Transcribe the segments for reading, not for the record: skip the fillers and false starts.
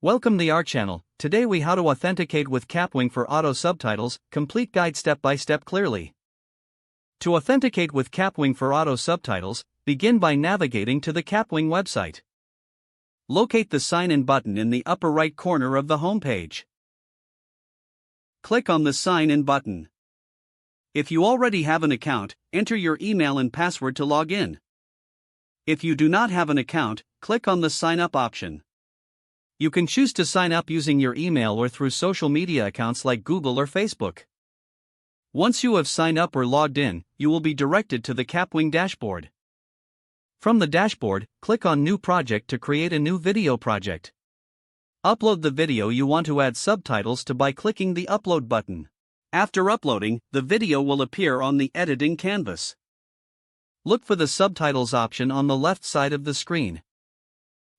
Welcome to our channel. Today we how to authenticate with Kapwing for auto subtitles, complete guide step by step clearly. To authenticate with Kapwing for auto subtitles, begin by navigating to the Kapwing website. Locate the sign in button in the upper right corner of the home page. Click on the sign in button. If you already have an account, enter your email and password to log in. If you do not have an account, click on the sign up option. You can choose to sign up using your email or through social media accounts like Google or Facebook. Once you have signed up or logged in, you will be directed to the Kapwing dashboard. From the dashboard, click on New Project to create a new video project. Upload the video you want to add subtitles to by clicking the Upload button. After uploading, the video will appear on the editing canvas. Look for the Subtitles option on the left side of the screen.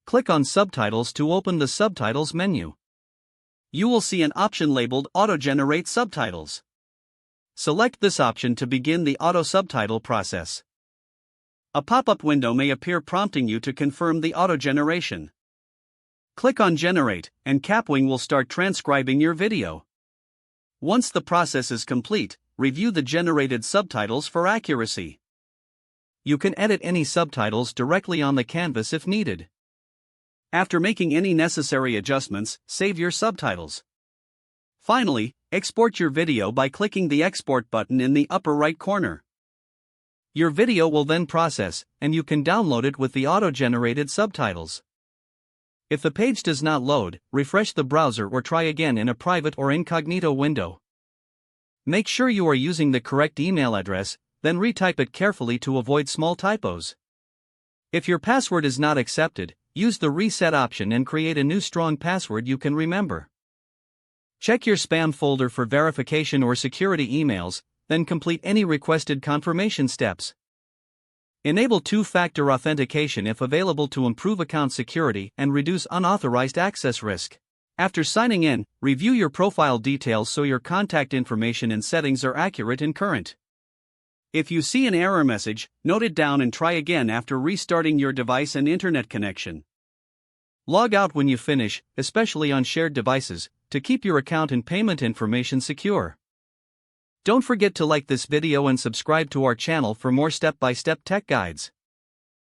Click on Subtitles to open the Subtitles menu. You will see an option labeled Auto-Generate Subtitles. Select this option to begin the auto subtitle process. A pop-up window may appear prompting you to confirm the auto-generation. Click on Generate, and Kapwing will start transcribing your video. Once the process is complete, review the generated subtitles for accuracy. You can edit any subtitles directly on the canvas if needed. After making any necessary adjustments, save your subtitles. Finally, export your video by clicking the Export button in the upper right corner. Your video will then process, and you can download it with the auto-generated subtitles. If the page does not load, refresh the browser or try again in a private or incognito window. Make sure you are using the correct email address, then retype it carefully to avoid small typos. If your password is not accepted, use the reset option and create a new strong password you can remember. Check your spam folder for verification or security emails, then complete any requested confirmation steps. Enable two-factor authentication if available to improve account security and reduce unauthorized access risk. After signing in, review your profile details so your contact information and settings are accurate and current. If you see an error message, note it down and try again after restarting your device and internet connection. Log out when you finish, especially on shared devices, to keep your account and payment information secure. Don't forget to like this video and subscribe to our channel for more step-by-step tech guides.